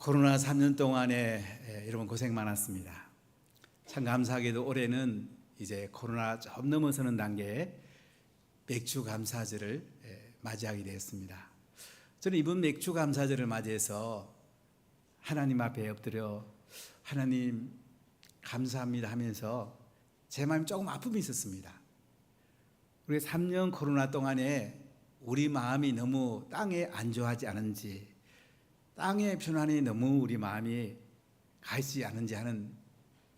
코로나 3년 동안에 여러분 고생 많았습니다. 참 감사하게도 올해는 이제 코로나 좀 넘어서는 단계에 맥주 감사절을 맞이하게 되었습니다. 저는 이번 맥주 감사절을 맞이해서 하나님 앞에 엎드려 하나님 감사합니다 하면서 제 마음이 조금 아픔이 있었습니다. 우리 3년 코로나 동안에 우리 마음이 너무 땅에 안주하지 않은지, 땅의 편안이 너무 우리 마음이 가 있지 않은지 하는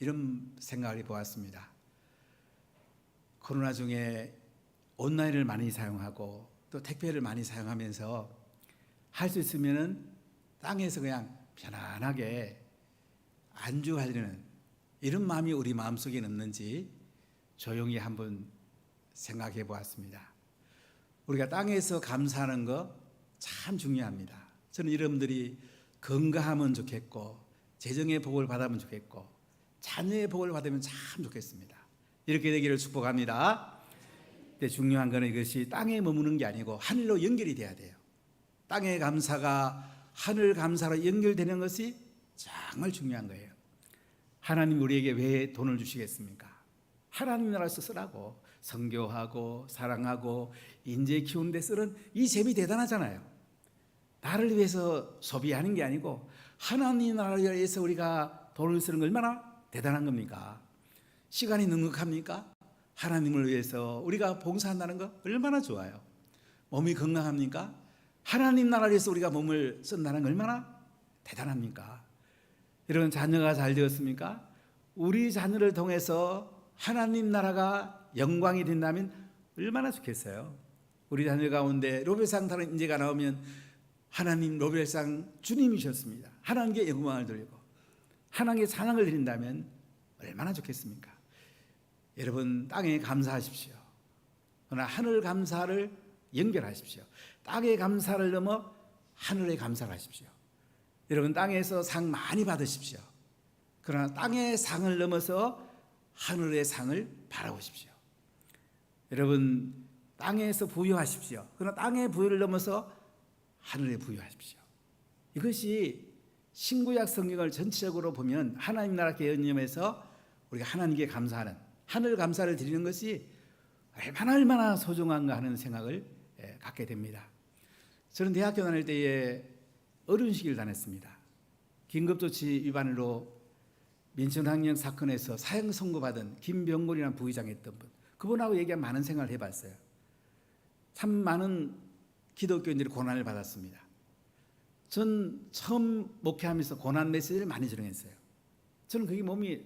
이런 생각을 해보았습니다. 코로나 중에 온라인을 많이 사용하고 또 택배를 많이 사용하면서 할 수 있으면 땅에서 그냥 편안하게 안주하려는 이런 마음이 우리 마음속에 있는지 조용히 한번 생각해 보았습니다. 우리가 땅에서 감사하는 거 참 중요합니다. 저는 여러분들이 건강하면 좋겠고 재정의 복을 받으면 좋겠고 자녀의 복을 받으면 참 좋겠습니다. 이렇게 되기를 축복합니다. 근데 중요한 것은 이것이 땅에 머무는 게 아니고 하늘로 연결이 돼야 돼요. 땅의 감사가 하늘 감사로 연결되는 것이 정말 중요한 거예요. 하나님 우리에게 왜 돈을 주시겠습니까? 하나님 나라에서 쓰라고, 선교하고 사랑하고 인재 키우는 데 쓰는 이 셈이 대단하잖아요. 나를 위해서 소비하는 게 아니고 하나님 나라를 위해서 우리가 돈을 쓰는 거 얼마나 대단한 겁니까? 시간이 넉넉합니까? 하나님을 위해서 우리가 봉사한다는 거 얼마나 좋아요. 몸이 건강합니까? 하나님 나라를 위해서 우리가 몸을 쓴다는 거 얼마나 대단합니까? 여러분, 자녀가 잘 되었습니까? 우리 자녀를 통해서 하나님 나라가 영광이 된다면 얼마나 좋겠어요. 우리 자녀 가운데 노벨상 타는 인재가 나오면 하나님 노벨상 주님이셨습니다. 하나님께 영광을 돌리고 하나님께 찬양을 드린다면 얼마나 좋겠습니까? 여러분, 땅에 감사하십시오. 그러나 하늘 감사를 연결하십시오. 땅의 감사를 넘어 하늘의 감사를 하십시오. 여러분, 땅에서 상 많이 받으십시오. 그러나 땅의 상을 넘어서 하늘의 상을 바라보십시오. 여러분, 땅에서 부유하십시오. 그러나 땅의 부유를 넘어서 하늘에 부유하십시오. 이것이 신구약 성경을 전체적으로 보면 하나님 나라 개념에서 우리가 하나님께 감사하는, 하늘 감사를 드리는 것이 얼마나 소중한가 하는 생각을 갖게 됩니다. 저는 대학교 다닐 때에 어른식을 다녔습니다. 긴급조치 위반으로 민천학령 사건에서 사형 선고받은 김병곤이라는 부의장이었던 분, 그분하고 얘기한 많은 생각을 해봤어요. 참 많은 기독교인들이 고난을 받았습니다. 전 처음 목회하면서 고난 메시지를 많이 전했어요. 저는 그게 몸이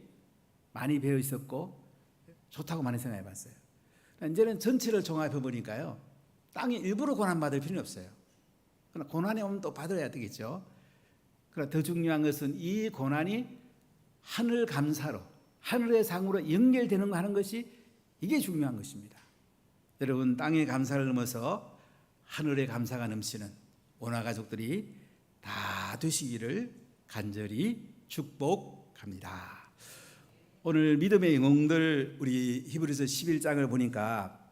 많이 배어 있었고 좋다고 많이 생각해 봤어요. 이제는 전체를 종합해 보니까요, 땅에 일부러 고난 받을 필요는 없어요. 그러나 고난이 오면 또 받아야 되겠죠. 그러나 더 중요한 것은 이 고난이 하늘 감사로, 하늘의 상으로 연결되는 거 하는 것이 이게 중요한 것입니다. 여러분, 땅의 감사를 넘어서 하늘의 감사가 넘치는 오나 가족들이 다 되시기를 간절히 축복합니다. 오늘 믿음의 영웅들, 우리 히브리서 11장을 보니까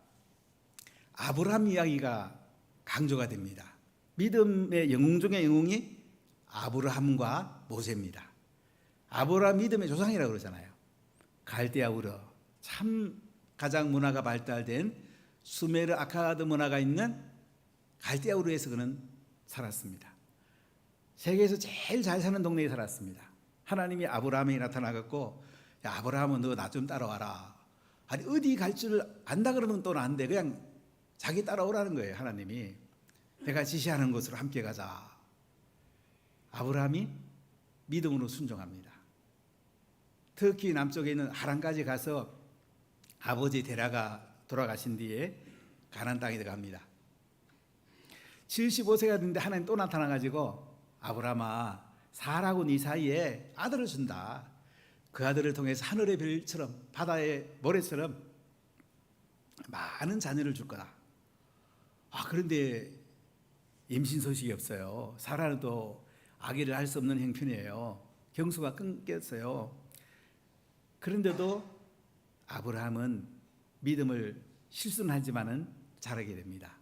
아브라함 이야기가 강조가 됩니다. 믿음의 영웅 중의 영웅이 아브라함과 모세입니다. 아브라함 믿음의 조상이라고 그러잖아요. 갈대아 우르, 참 가장 문화가 발달된 수메르 아카드 문화가 있는 갈대아 우르에서 그는 살았습니다. 세계에서 제일 잘 사는 동네에 살았습니다. 하나님이 아브라함에게 나타나갖고, 야, 아브라함은 너 나 좀 따라와라. 아니, 어디 갈 줄 안다 그러면 또 안 돼. 그냥 자기 따라오라는 거예요. 하나님이 내가 지시하는 곳으로 함께 가자. 아브라함이 믿음으로 순종합니다. 터키 남쪽에 있는 하란까지 가서 아버지 데라가 돌아가신 뒤에 가나안 땅에 들어갑니다. 75세가 됐는데 하나님 또 나타나가지고, 아브라함아, 사라고 네 사이에 아들을 준다. 그 아들을 통해서 하늘의 별처럼 바다의 모래처럼 많은 자녀를 줄 거다. 그런데 임신 소식이 없어요. 사라는 또 아기를 할 수 없는 형편이에요. 경수가 끊겼어요. 그런데도 아브라함은 믿음을 실수는 하지만은 자라게 됩니다.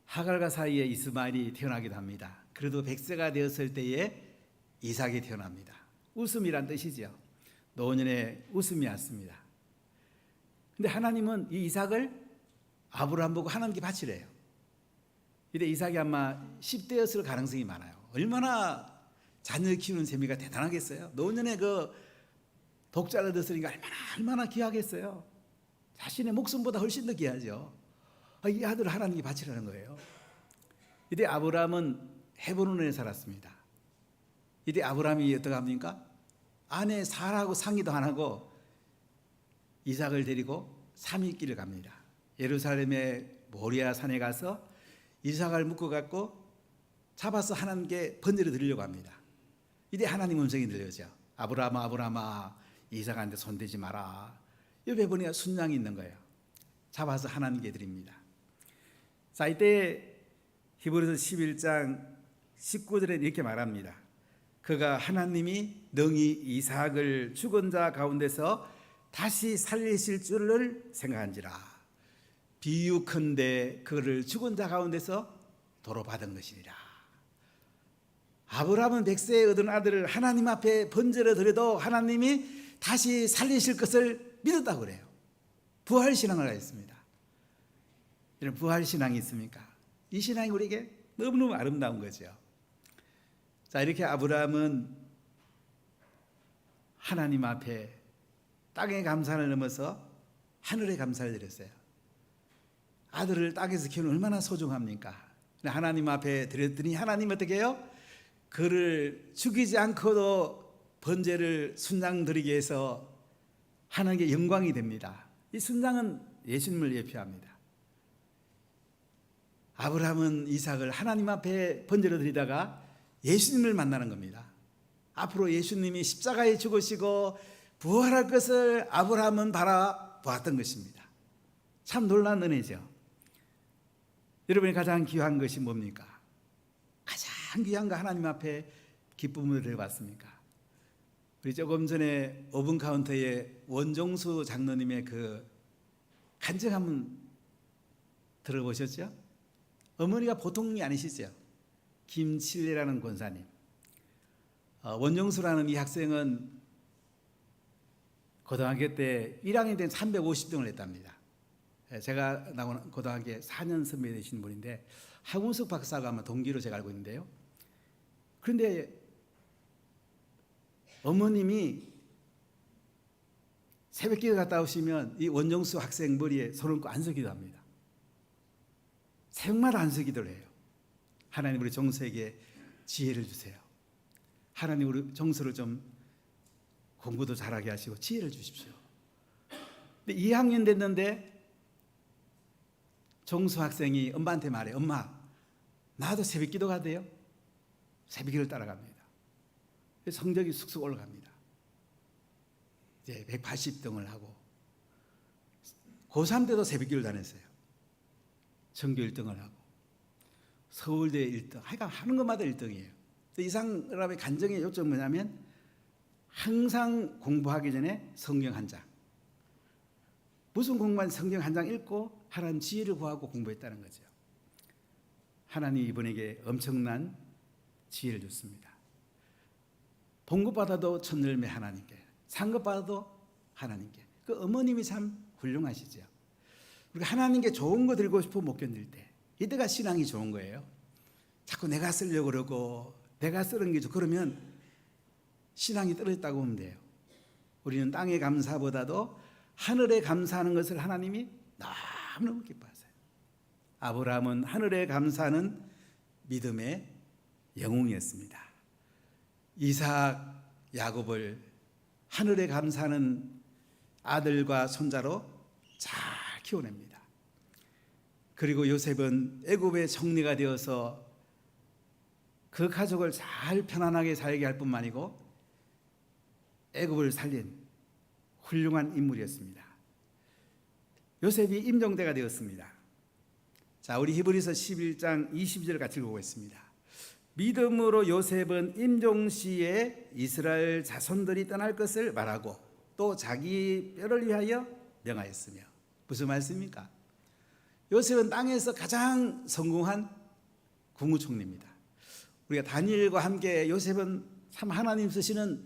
하갈과 사이에 이스마엘이 태어나기도 합니다. 그래도 100세가 되었을 때에 이삭이 태어납니다. 웃음이란 뜻이죠. 노년에 웃음이 왔습니다. 근데 하나님은 이 이삭을 아브라함 보고 하나님께 바치래요. 이때 이삭이 아마 10대였을 가능성이 많아요. 얼마나 자녀 키우는 재미가 대단하겠어요. 노년에 그 독자를 듣으니까 얼마나 귀하겠어요. 자신의 목숨보다 훨씬 더 귀하죠. 이 아들을 하나님께 바치라는 거예요. 이때 아브라함은 헤브론에 살았습니다. 이때 아브라함이 어떻게 합니까? 아내 사라하고 상의도 안 하고 이삭을 데리고 3일 길을 갑니다. 예루살렘의 모리아 산에 가서 이삭을 묶어갖고 잡아서 하나님께 번제를 드리려고 합니다. 이때 하나님 음성이 들려오죠. 아브라함아 아브라함아 이삭한테 손대지 마라. 옆에 보니까 순양이 있는 거예요. 잡아서 하나님께 드립니다. 자, 이때 히브리서 11장 19절에 이렇게 말합니다. 그가 하나님이 능히 이삭을 죽은 자 가운데서 다시 살리실 줄을 생각한지라. 비유컨대 그를 죽은 자 가운데서 도로 받은 것이니라. 아브라함은 100세에 얻은 아들을 하나님 앞에 번제를 드려도 하나님이 다시 살리실 것을 믿었다고 그래요. 부활신앙을 하였습니다. 이런 부활신앙이 있습니까? 이 신앙이 우리에게 너무너무 아름다운 거죠. 자, 이렇게 아브라함은 하나님 앞에 땅의 감사를 넘어서 하늘의 감사를 드렸어요. 아들을 땅에서 키우는 얼마나 소중합니까? 하나님 앞에 드렸더니 하나님 어떻게 해요? 그를 죽이지 않고도 번제를 순장 드리게 해서 하나님께 영광이 됩니다. 이 순장은 예수님을 예표합니다. 아브라함은 이삭을 하나님 앞에 번제로 드리다가 예수님을 만나는 겁니다. 앞으로 예수님이 십자가에 죽으시고 부활할 것을 아브라함은 바라보았던 것입니다. 참 놀라운 은혜죠. 여러분이 가장 귀한 것이 뭡니까? 가장 귀한 거 하나님 앞에 기쁨을 드려봤습니까? 우리 조금 전에 5분 카운터에 원종수 장로님의 그 간증함은 들어보셨죠? 어머니가 보통이 아니시죠? 김칠례라는 권사님. 원종수라는 이 학생은 고등학교 때 1학년 때 350등을 했답니다. 제가 나온 고등학교에 4년 선배 되신 분인데 하군석 박사가 아마 동기로 제가 알고 있는데요. 그런데 어머님이 새벽기도 갔다 오시면 이 원종수 학생 머리에 손을 얹고 안수기도 합니다. 새벽마다 안수기도를 해요. 하나님 우리 종수에게 지혜를 주세요. 하나님 우리 종수를 좀 공부도 잘하게 하시고 지혜를 주십시오. 근데 2학년 됐는데 종수 학생이 엄마한테 말해. 엄마, 나도 새벽기도 가대요. 새벽기를 따라갑니다. 성적이 쑥쑥 올라갑니다. 이제 180등을 하고 고3 때도 새벽기를 다녔어요. 전교 1등을 하고 서울대 1등. 하여간 하는 것마다 1등이에요. 이 사람의 간증의 요점은 뭐냐면 항상 공부하기 전에 성경 한 장. 무슨 공부한 성경 한 장 읽고 하나님 지혜를 구하고 공부했다는 거죠. 하나님 이분에게 엄청난 지혜를 줬습니다. 본 것 받아도 첫열매 하나님께, 산 것 받아도 하나님께. 그 어머님이 참 훌륭하시죠. 우리가 하나님께 좋은 거 드리고 싶어 못 견딜 때, 이때가 신앙이 좋은 거예요. 자꾸 내가 쓰려고 그러고 내가 쓰는 게 좋고 그러면 신앙이 떨어졌다고 보면 돼요. 우리는 땅의 감사보다도 하늘에 감사하는 것을 하나님이 너무너무 기뻐하세요. 아브라함은 하늘에 감사하는 믿음의 영웅이었습니다. 이삭, 야곱을 하늘에 감사하는 아들과 손자로 잘 키워냅니다. 그리고 요셉은 애굽의 총리가 되어서 그 가족을 잘 편안하게 살게 할 뿐만 아니고 애굽을 살린 훌륭한 인물이었습니다. 요셉이 임종대가 되었습니다. 자, 우리 히브리서 11장 20절을 같이 읽어보겠습니다. 믿음으로 요셉은 임종시에 이스라엘 자손들이 떠날 것을 말하고 또 자기 뼈를 위하여 명하였으며. 무슨 말씀입니까? 요셉은 땅에서 가장 성공한 국무총리입니다. 우리가 다니엘과 함께 요셉은 참 하나님 쓰시는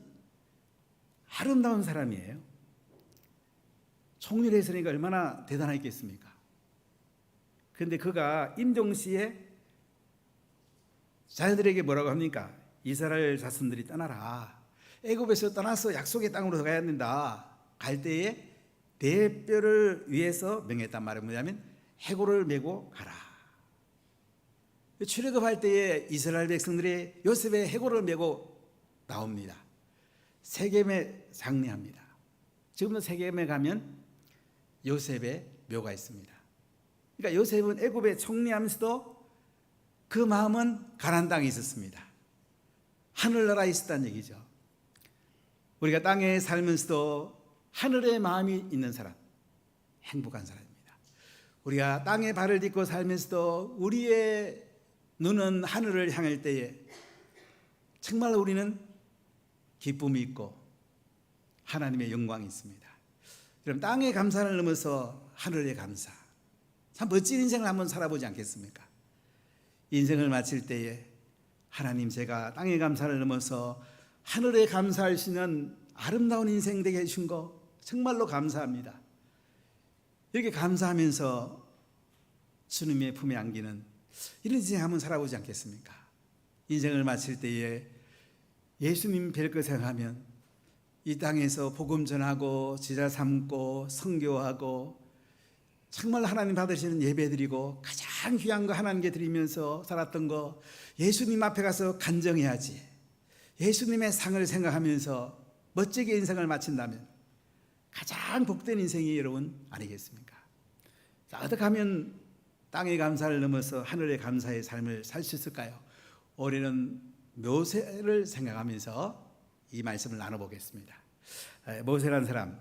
아름다운 사람이에요. 총리를 했으니까 얼마나 대단했겠습니까? 그런데 그가 임종시에 자녀들에게 뭐라고 합니까? 이스라엘 자손들이 떠나라. 애굽에서 떠나서 약속의 땅으로 가야 된다. 갈 때에 내 뼈를 위해서 명했단 말은 뭐냐면 해골을 메고 가라. 출애굽할 때에 이스라엘 백성들이 요셉의 해골을 메고 나옵니다. 세겜에 장례합니다. 지금도 세겜에 가면 요셉의 묘가 있습니다. 그러니까 요셉은 애굽에 총리하면서도 그 마음은 가나안 땅에 있었습니다. 하늘나라에 있었다는 얘기죠. 우리가 땅에 살면서도 하늘의 마음이 있는 사람, 행복한 사람입니다. 우리가 땅에 발을 딛고 살면서도 우리의 눈은 하늘을 향할 때에 정말 우리는 기쁨이 있고 하나님의 영광이 있습니다. 그럼 땅의 감사를 넘어서 하늘의 감사, 참 멋진 인생을 한번 살아보지 않겠습니까? 인생을 마칠 때에 하나님, 제가 땅의 감사를 넘어서 하늘에 감사할 수 있는 아름다운 인생 되게 해주신 거 정말로 감사합니다. 이렇게 감사하면서 주님의 품에 안기는 이런 인생 한번 살아보지 않겠습니까? 인생을 마칠 때에 예수님 뵐 거 생각하면 이 땅에서 복음 전하고 제자 삼고 선교하고 정말 하나님 받으시는 예배 드리고 가장 귀한 거 하나님께 드리면서 살았던 거 예수님 앞에 가서 간증해야지. 예수님의 상을 생각하면서 멋지게 인생을 마친다면 가장 복된 인생이 여러분 아니겠습니까? 자, 어떻게 하면 땅의 감사를 넘어서 하늘의 감사의 삶을 살 수 있을까요? 올해는 모세를 생각하면서 이 말씀을 나눠보겠습니다. 모세라는 사람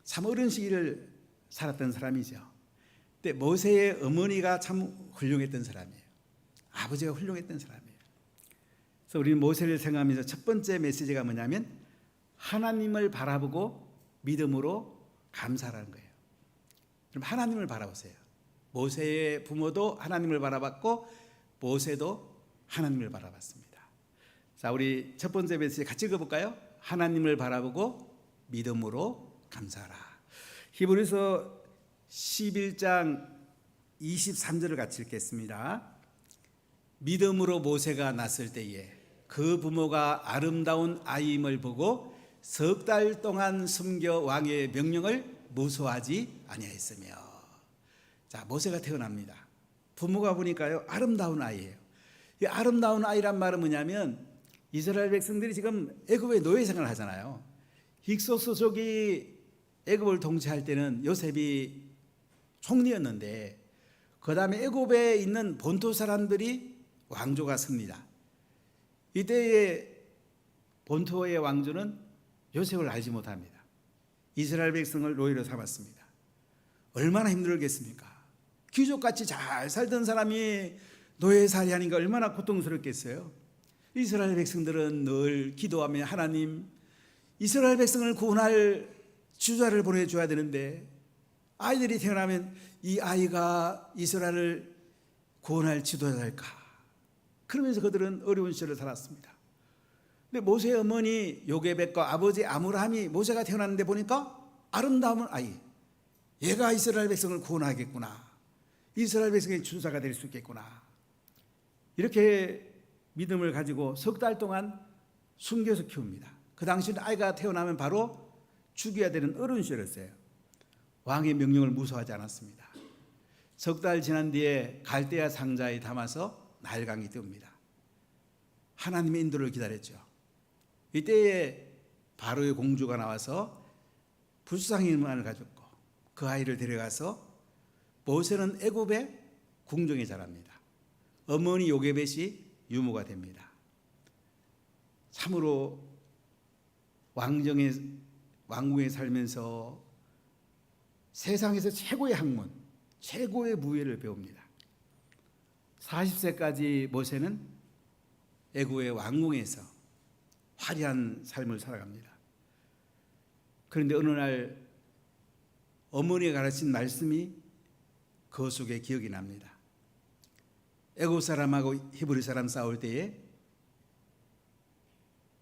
참 어려운 시기를 살았던 사람이죠. 근데 모세의 어머니가 참 훌륭했던 사람이에요. 아버지가 훌륭했던 사람이에요. 그래서 우리는 모세를 생각하면서 첫 번째 메시지가 뭐냐면 하나님을 바라보고 믿음으로 감사라는 거예요. 그럼 하나님을 바라보세요. 모세의 부모도 하나님을 바라봤고 모세도 하나님을 바라봤습니다. 자, 우리 첫 번째 메시지 같이 읽어볼까요? 하나님을 바라보고 믿음으로 감사하라. 히브리서 11장 23절을 같이 읽겠습니다. 믿음으로 모세가 났을 때에 그 부모가 아름다운 아이임을 보고 석 달 동안 숨겨 왕의 명령을 무소하지 아니하였으며. 자, 모세가 태어납니다. 부모가 보니까요 아름다운 아이예요. 이 아름다운 아이란 말은 뭐냐면 이스라엘 백성들이 지금 애굽의 노예 생활을 하잖아요. 힉소스족이 애굽을 통치할 때는 요셉이 총리였는데 그 다음에 애굽에 있는 본토 사람들이 왕조가 섭니다. 이때의 본토의 왕조는 요셉을 알지 못합니다. 이스라엘 백성을 노예로 삼았습니다. 얼마나 힘들겠습니까? 귀족같이 잘 살던 사람이 노예살이 하니까 얼마나 고통스럽겠어요. 이스라엘 백성들은 늘 기도하며 하나님, 이스라엘 백성을 구원할 주자를 보내줘야 되는데 아이들이 태어나면 이 아이가 이스라엘을 구원할 지도자일까? 그러면서 그들은 어려운 시절을 살았습니다. 근데 모세의 어머니 요게벳과 아버지 아므람이 모세가 태어났는데 보니까 아름다운 아이, 얘가 이스라엘 백성을 구원하겠구나, 이스라엘 백성의 주사가 될 수 있겠구나, 이렇게 믿음을 가지고 석 달 동안 숨겨서 키웁니다. 그 당시는 아이가 태어나면 바로 죽여야 되는 어려운 시절이었어요. 왕의 명령을 무소하지 않았습니다. 석 달 지난 뒤에 갈대아 상자에 담아서 나일강이 뜹니다. 하나님의 인도를 기다렸죠. 이때에 바로의 공주가 나와서 불쌍히만을 가졌고 그 아이를 데려가서 모세는 애굽의 궁정에 자랍니다. 어머니 요게벳이 유모가 됩니다. 참으로 왕궁에 살면서 세상에서 최고의 학문, 최고의 무예를 배웁니다. 40세까지 모세는 애굽의 왕궁에서 화려한 삶을 살아갑니다. 그런데 어느 날 어머니가 가르친 말씀이 그 속에 기억이 납니다. 애굽 사람하고 히브리 사람 싸울 때에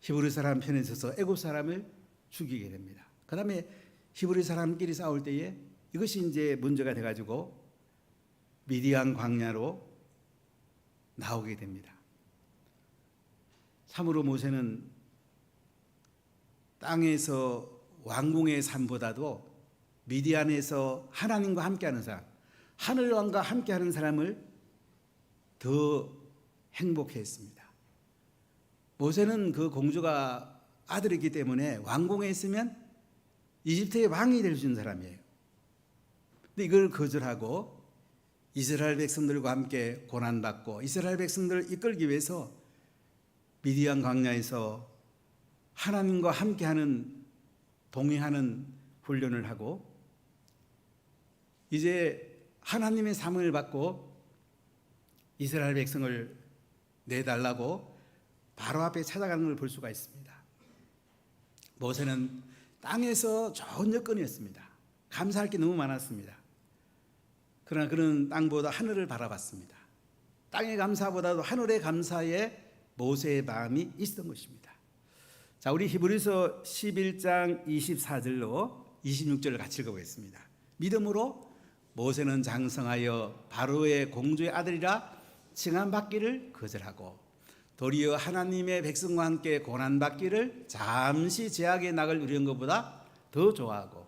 히브리 사람 편에 서서 애굽 사람을 죽이게 됩니다. 그 다음에 히브리 사람끼리 싸울 때에 이것이 이제 문제가 돼가지고 미디안 광야로 나오게 됩니다. 참으로 모세는 땅에서 왕궁의 삶보다도 미디안에서 하나님과 함께하는 사람, 하늘왕과 함께하는 사람을 더 행복해했습니다. 모세는 그 공주가 아들이기 때문에 왕궁에 있으면 이집트의 왕이 될 수 있는 사람이에요. 근데 이걸 거절하고 이스라엘 백성들과 함께 고난받고 이스라엘 백성들을 이끌기 위해서 미디안 광야에서 하나님과 함께하는 동행하는 훈련을 하고 이제 하나님의 사명을 받고 이스라엘 백성을 내달라고 바로 앞에 찾아가는 걸 볼 수가 있습니다. 모세는 땅에서 좋은 여건이었습니다. 감사할 게 너무 많았습니다. 그러나 그는 땅보다 하늘을 바라봤습니다. 땅의 감사보다도 하늘의 감사에 모세의 마음이 있었던 것입니다. 자, 우리 히브리서 11장 24절로 26절을 같이 읽어보겠습니다. 믿음으로 모세는 장성하여 바로의 공주의 아들이라 칭함받기를 거절하고 도리어 하나님의 백성과 함께 고난받기를 잠시 제약의 낙을 누리는 것보다 더 좋아하고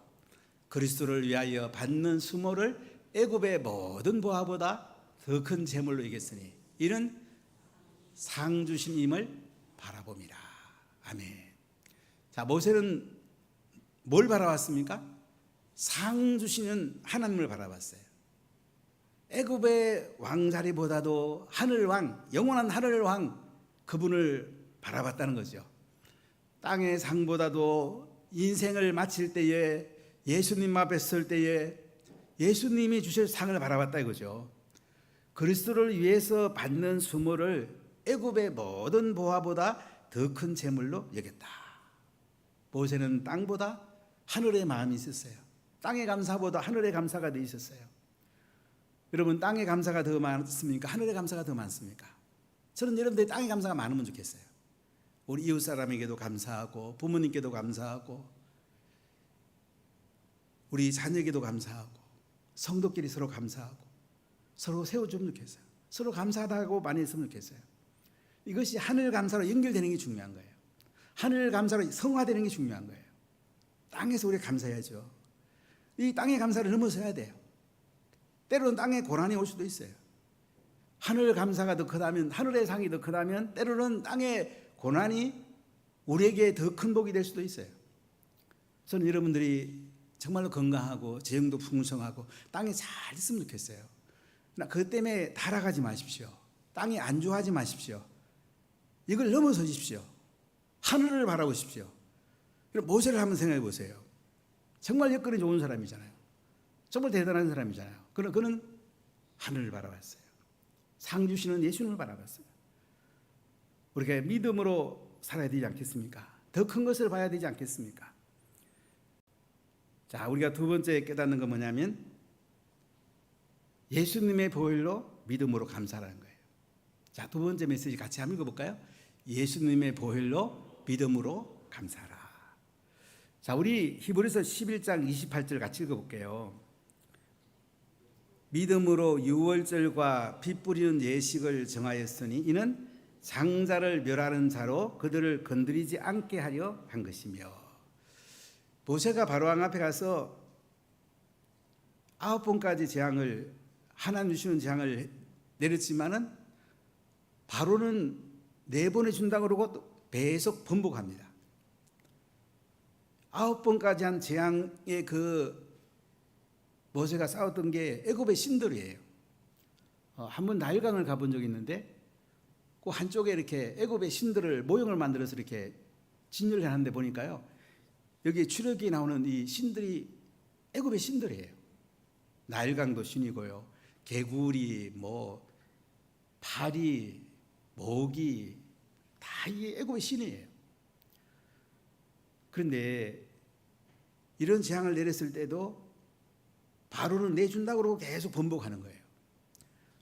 그리스도를 위하여 받는 수모를 애굽의 모든 보화보다 더 큰 재물로 이겼으니 이는 상 주신 임을 바라봅니다. 아멘. 자, 모세는 뭘 바라봤습니까? 상 주시는 하나님을 바라봤어요. 애굽의 왕자리보다도 하늘왕, 영원한 하늘왕 그분을 바라봤다는 거죠. 땅의 상보다도 인생을 마칠 때에 예수님 앞에 설 때에 예수님이 주실 상을 바라봤다 이거죠. 그리스도를 위해서 받는 수모를 애굽의 모든 보화보다 더 큰 재물로 여겼다. 모세는 땅보다 하늘의 마음이 있었어요. 땅의 감사보다 하늘의 감사가 더 있었어요. 여러분, 땅의 감사가 더 많습니까? 하늘의 감사가 더 많습니까? 저는 여러분들이 땅의 감사가 많으면 좋겠어요. 우리 이웃 사람에게도 감사하고 부모님께도 감사하고 우리 자녀에게도 감사하고 성도끼리 서로 감사하고 서로 세워주면 좋겠어요. 서로 감사하다고 많이 했으면 좋겠어요. 이것이 하늘 감사로 연결되는 게 중요한 거예요. 하늘 감사로 성화되는 게 중요한 거예요. 땅에서 우리가 감사해야죠. 이 땅의 감사를 넘어서야 돼요. 때로는 땅에 고난이 올 수도 있어요. 하늘 감사가 더 크다면, 하늘의 상이 더 크다면 때로는 땅의 고난이 우리에게 더 큰 복이 될 수도 있어요. 저는 여러분들이 정말로 건강하고 재정도 풍성하고 땅에 잘 있으면 좋겠어요. 그 때문에 타락하지 마십시오. 땅이 안 좋아하지 마십시오. 이걸 넘어서십시오. 하늘을 바라보십시오. 모세를 한번 생각해 보세요. 정말 여건이 좋은 사람이잖아요. 정말 대단한 사람이잖아요. 그러나 그는 하늘을 바라봤어요. 상 주시는 예수님을 바라봤어요. 우리가 믿음으로 살아야 되지 않겠습니까? 더 큰 것을 봐야 되지 않겠습니까? 자, 우리가 두 번째 깨닫는 건 뭐냐면 예수님의 보혈로 믿음으로 감사하는 거예요. 자, 두 번째 메시지 같이 한번 읽어볼까요? 예수님의 보혈로 믿음으로 감사하라. 자, 우리 히브리서 11장 28절 같이 읽어볼게요. 믿음으로 유월절과 피 뿌리는 예식을 정하였으니 이는 장자를 멸하는 자로 그들을 건드리지 않게 하려 한 것이며. 모세가 바로왕 앞에 가서 9번까지 재앙을 하나님 주시는 재앙을 내렸지만은 바로는 4번에 준다고 그러고 또 계속 번복합니다. 9번까지 한 재앙의 그 모세가 싸웠던 게 애굽의 신들이에요. 한번 나일강을 가본 적이 있는데 그 한쪽에 이렇게 애굽의 신들을 모형을 만들어서 이렇게 진열을 하는데 보니까요, 여기 출애굽기에 나오는 이 신들이 애굽의 신들이에요. 나일강도 신이고요, 개구리, 뭐 파리, 모기 다 이 애굽의 신이에요. 그런데 이런 재앙을 내렸을 때도 바로는 내준다고 그러고 계속 번복하는 거예요.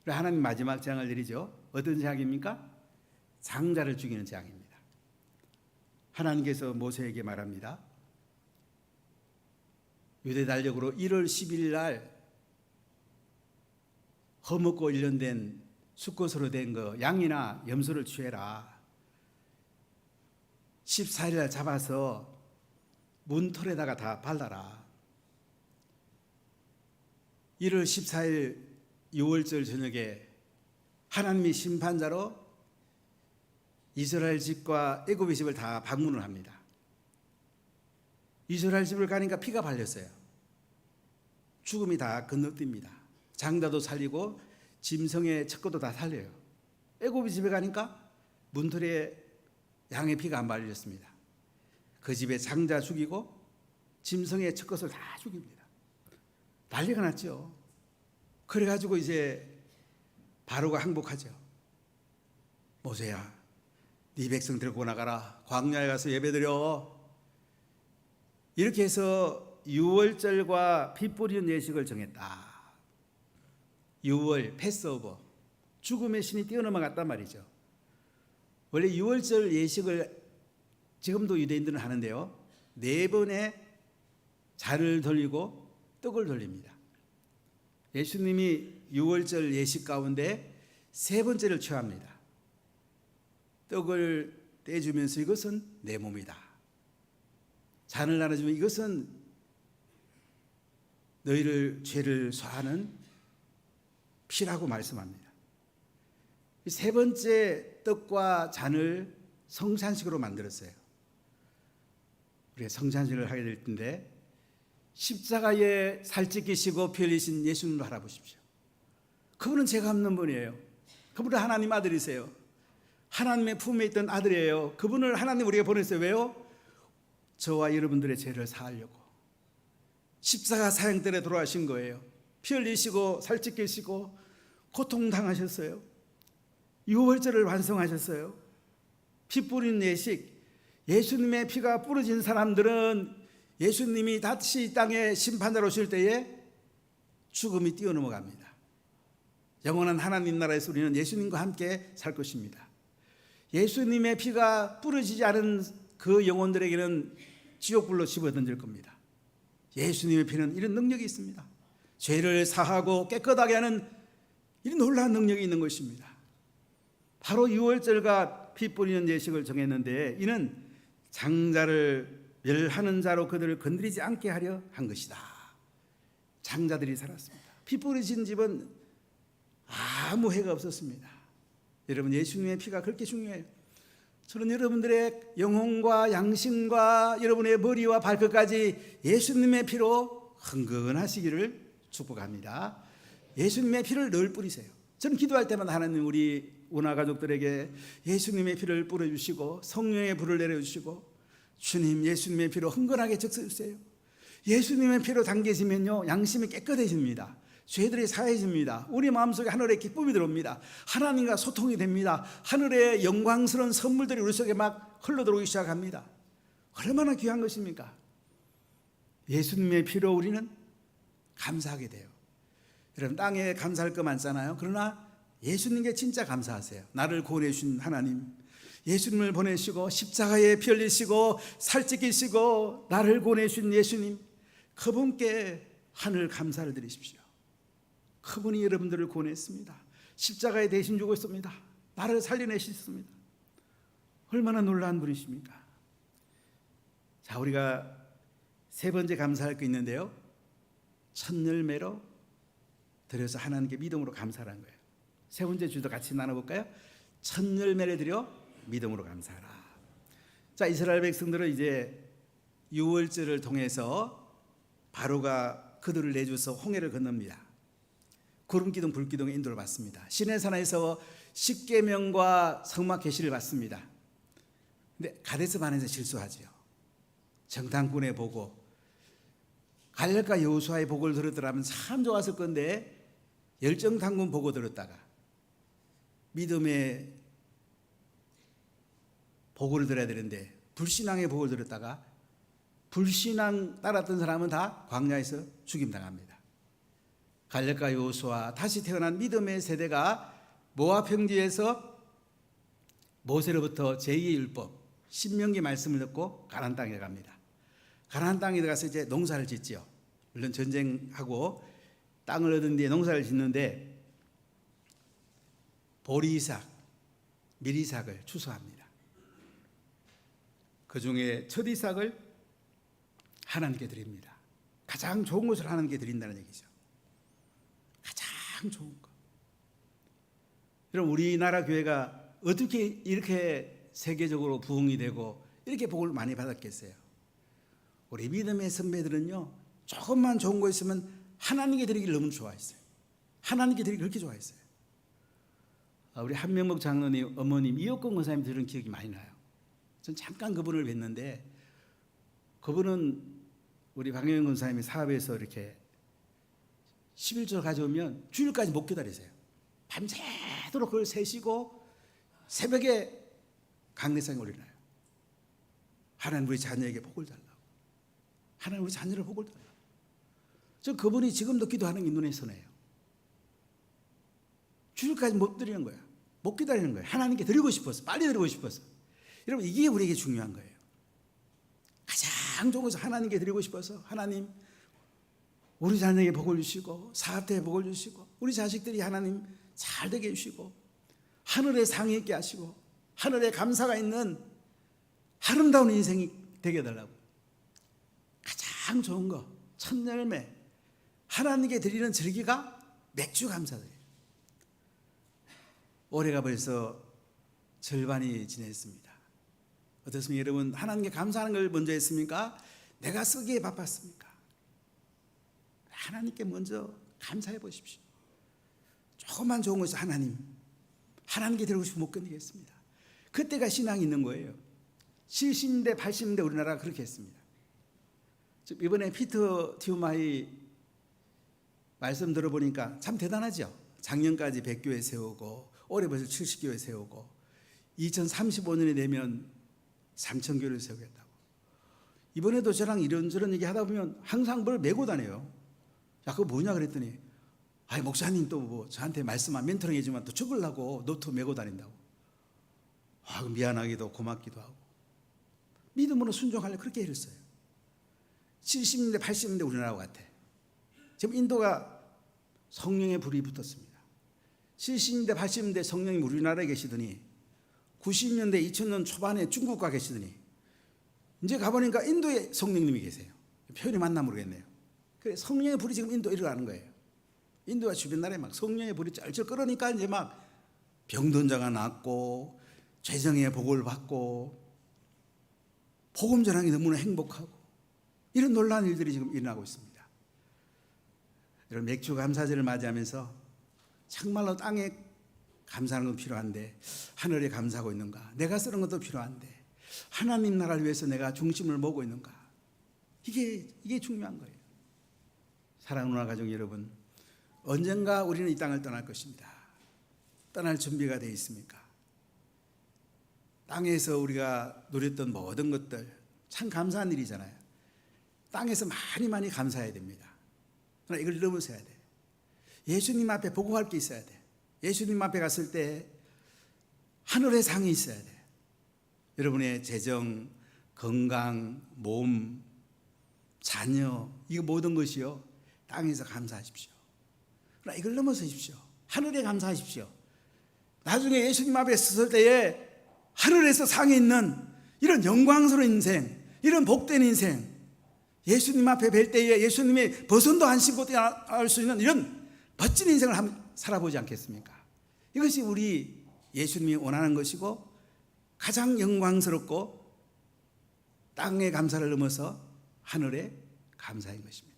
그래서 하나님 마지막 재앙을 내리죠. 어떤 재앙입니까? 장자를 죽이는 재앙입니다. 하나님께서 모세에게 말합니다. 유대 달력으로 1월 10일 날 허먹고 일련된 수컷으로 된 거 양이나 염소를 취해라. 14일 날 잡아서 문털에다가 다 발라라. 1월 14일 6월절 저녁에 하나님이 심판자로 이스라엘 집과 애굽의 집을 다 방문을 합니다. 이스라엘 집을 가니까 피가 발렸어요. 죽음이 다 건너뜁니다. 장자도 살리고 짐승의 척거도 다 살려요. 애굽의 집에 가니까 문틀에 양의 피가 안 발렸습니다. 그 집에 장자 죽이고 짐승의 척것을 다 죽입니다. 난리가 났죠. 그래가지고 이제 바로가 항복하죠. 모세야, 네 백성 들고 나가라. 광야에 가서 예배드려. 이렇게 해서 6월절과 피 뿌리는 예식을 정했다. 6월 패스오버, 죽음의 신이 뛰어넘어갔단 말이죠. 원래 6월절 예식을 지금도 유대인들은 하는데요, 4번의 잔을 돌리고 떡을 돌립니다. 예수님이 6월절 예식 가운데 3번째를 취합니다. 떡을 떼주면서 이것은 내 몸이다. 잔을 나눠주면 이것은 너희를 죄를 사하는 피라고 말씀합니다. 이 3번째 떡과 잔을 성찬식으로 만들었어요. 우리가 성찬식을 하게 될 텐데 십자가에 살찌기시고 피 흘리신 예수님을 바라보십시오. 그분은 죄가 없는 분이에요. 그분은 하나님 아들이세요. 하나님의 품에 있던 아들이에요. 그분을 하나님 우리가 보냈어요. 왜요? 저와 여러분들의 죄를 사하려고 십자가 사형들에 돌아가신 거예요. 피 흘리시고 살찌기시고 고통당하셨어요. 6월절을 완성하셨어요. 피 뿌린 예식, 예수님의 피가 뿌려진 사람들은 예수님이 다시 이 땅에 심판자로 오실 때에 죽음이 뛰어넘어갑니다. 영원한 하나님 나라에서 우리는 예수님과 함께 살 것입니다. 예수님의 피가 뿌려지지 않은 그 영혼들에게는 지옥불로 집어던질 겁니다. 예수님의 피는 이런 능력이 있습니다. 죄를 사하고 깨끗하게 하는 이런 놀라운 능력이 있는 것입니다. 바로 6월절과 피 뿌리는 예식을 정했는데 이는 장자를 멸하는 자로 그들을 건드리지 않게 하려 한 것이다. 장자들이 살았습니다. 피 뿌리신 집은 아무 해가 없었습니다. 여러분, 예수님의 피가 그렇게 중요해요. 저는 여러분들의 영혼과 양심과 여러분의 머리와 발끝까지 예수님의 피로 흥건하시기를 축복합니다. 예수님의 피를 늘 뿌리세요. 저는 기도할 때마다 하나님 우리 운하 가족들에게 예수님의 피를 뿌려주시고 성령의 불을 내려주시고 주님 예수님의 피로 흥건하게 적셔주세요. 예수님의 피로 담겨지면요 양심이 깨끗해집니다. 죄들이 사해집니다. 우리 마음속에 하늘의 기쁨이 들어옵니다. 하나님과 소통이 됩니다. 하늘의 영광스러운 선물들이 우리 속에 막 흘러들어오기 시작합니다. 얼마나 귀한 것입니까? 예수님의 피로 우리는 감사하게 돼요. 여러분, 땅에 감사할 거 많잖아요. 그러나 예수님께 진짜 감사하세요. 나를 구원해 주신 하나님, 예수님을 보내시고 십자가에 피 흘리시고 살찌기시고 나를 구원해 주신 예수님, 그분께 하늘 감사를 드리십시오. 그분이 여러분들을 구원했습니다. 십자가에 대신 죽었습니다. 나를 살려내셨습니다. 얼마나 놀라운 분이십니까? 자, 우리가 3번째 감사할 거 있는데요, 첫 열매로 드려서 하나님께 믿음으로 감사하는 거예요. 3번째 주도 같이 나눠볼까요? 첫 열매를 드려 믿음으로 감사하라. 자, 이스라엘 백성들은 이제 6월절을 통해서 바로가 그들을 내줘서 홍해를 건넙니다. 구름기둥 불기둥의 인도를 받습니다. 시내산에서 십계명과 성막 계시를 받습니다. 근데 가데스바네에서 실수하지요. 정탐꾼의 보고, 갈렙과 여호수아의 보고를 들었더라면 참 좋았을 건데 열정탐꾼 보고 들었다가 믿음의 보고를 들어야 되는데 불신앙의 보고를 들었다가 불신앙 따랐던 사람은 다 광야에서 죽임당합니다. 갈렙과 여호수아, 다시 태어난 믿음의 세대가 모압 평지에서 모세로부터 제2의 율법 신명기 말씀을 듣고 가나안 땅에 갑니다. 가나안 땅에 들어가서 이제 농사를 짓지요. 물론 전쟁하고 땅을 얻은 뒤에 농사를 짓는데 보리이삭, 밀이삭을 추수합니다. 그 중에 첫 이삭을 하나님께 드립니다. 가장 좋은 것을 하나님께 드린다는 얘기죠. 가장 좋은 것. 여러분, 우리나라 교회가 어떻게 이렇게 세계적으로 부흥이 되고 이렇게 복을 많이 받았겠어요? 우리 믿음의 선배들은요, 조금만 좋은 거 있으면 하나님께 드리기를 너무 좋아했어요. 하나님께 드리기 그렇게 좋아했어요. 우리 한명목 장로님 어머님 이옥권 권사님 들은 기억이 많이 나요. 전 잠깐 그분을 뵀는데, 그분은 우리 박영현 권사님이 사업에서 이렇게 11조 가져오면 주일까지 못 기다리세요. 밤새도록 그걸 세시고 새벽에 강례상에 올리나요. 하나님 우리 자녀에게 복을 달라고. 하나님 우리 자녀를 복을 달라고. 저 그분이 지금도 기도하는 게 눈에 선해요. 주일까지 못 드리는 거야. 못 기다리는 거예요. 하나님께 드리고 싶어서, 빨리 드리고 싶어서. 여러분, 이게 우리에게 중요한 거예요. 가장 좋은 것을 하나님께 드리고 싶어서, 하나님 우리 자녀에게 복을 주시고 사업대에 복을 주시고 우리 자식들이 하나님 잘 되게 해주시고 하늘에 상이 있게 하시고 하늘에 감사가 있는 아름다운 인생이 되게 해달라고. 가장 좋은 거, 첫 열매, 하나님께 드리는 절기가 맥주 감사제예요. 올해가 벌써 절반이 지냈습니다. 어떻습니까? 여러분, 하나님께 감사하는 걸 먼저 했습니까? 내가 쓰기에 바빴습니까? 하나님께 먼저 감사해 보십시오. 조금만 좋은 것이 하나님께 드리고 싶으면 못 견디겠습니다. 그때가 신앙이 있는 거예요. 70년대 80년대 우리나라가 그렇게 했습니다. 이번에 피터 티우마이 말씀 들어보니까 참 대단하죠. 작년까지 100교회 세우고 올해 벌써 70교회 세우고 2035년이 되면 3,000교회를 세우겠다고. 이번에도 저랑 이런저런 얘기 하다 보면 항상 뭘 메고 다녀요. 야, 그거 뭐냐 그랬더니, 아이 목사님 또 뭐 저한테 말씀한 멘토링 해주면 또 적으려고 노트 메고 다닌다고. 미안하기도 고맙기도 하고. 믿음으로 순종하려고 그렇게 했어요. 70년대 80년대 우리나라 같아. 지금 인도가 성령의 불이 붙었습니다. 70년대 80년대 성령이 우리나라에 계시더니 90년대 2000년 초반에 중국 가 계시더니 이제 가보니까 인도에 성령님이 계세요. 표현이 맞나 모르겠네요. 그래, 성령의 불이 지금 인도에 일어나는 거예요. 인도와 주변 나라에 막 성령의 불이 쩔쩔 끓으니까 이제 막 병든 자가 낫고 죄정의 복을 받고 복음 전하기 너무나 행복하고 이런 놀라운 일들이 지금 일어나고 있습니다. 여러분, 맥주 감사절을 맞이하면서 정말로 땅에 감사하는 건 필요한데 하늘에 감사하고 있는가? 내가 쓰는 것도 필요한데 하나님 나라를 위해서 내가 중심을 모으고 있는가? 이게 중요한 거예요. 사랑하는 누나 가족 여러분, 언젠가 우리는 이 땅을 떠날 것입니다. 떠날 준비가 되어 있습니까? 땅에서 우리가 누렸던 모든 것들 참 감사한 일이잖아요. 땅에서 많이 감사해야 됩니다. 그러나 이걸 넘어서야 돼. 예수님 앞에 보고할 게 있어야 돼. 예수님 앞에 갔을 때 하늘의 상이 있어야 돼. 여러분의 재정, 건강, 몸, 자녀, 이거 모든 것이요 땅에서 감사하십시오. 그러나 이걸 넘어서십시오. 하늘에 감사하십시오. 나중에 예수님 앞에 섰을 때에 하늘에서 상이 있는 이런 영광스러운 인생, 이런 복된 인생, 예수님 앞에 뵐 때에 예수님의 버선도 안 신고 뛰어날 수 있는 이런 멋진 인생을 한번 살아보지 않겠습니까? 이것이 우리 예수님이 원하는 것이고 가장 영광스럽고 땅의 감사를 넘어서 하늘의 감사인 것입니다.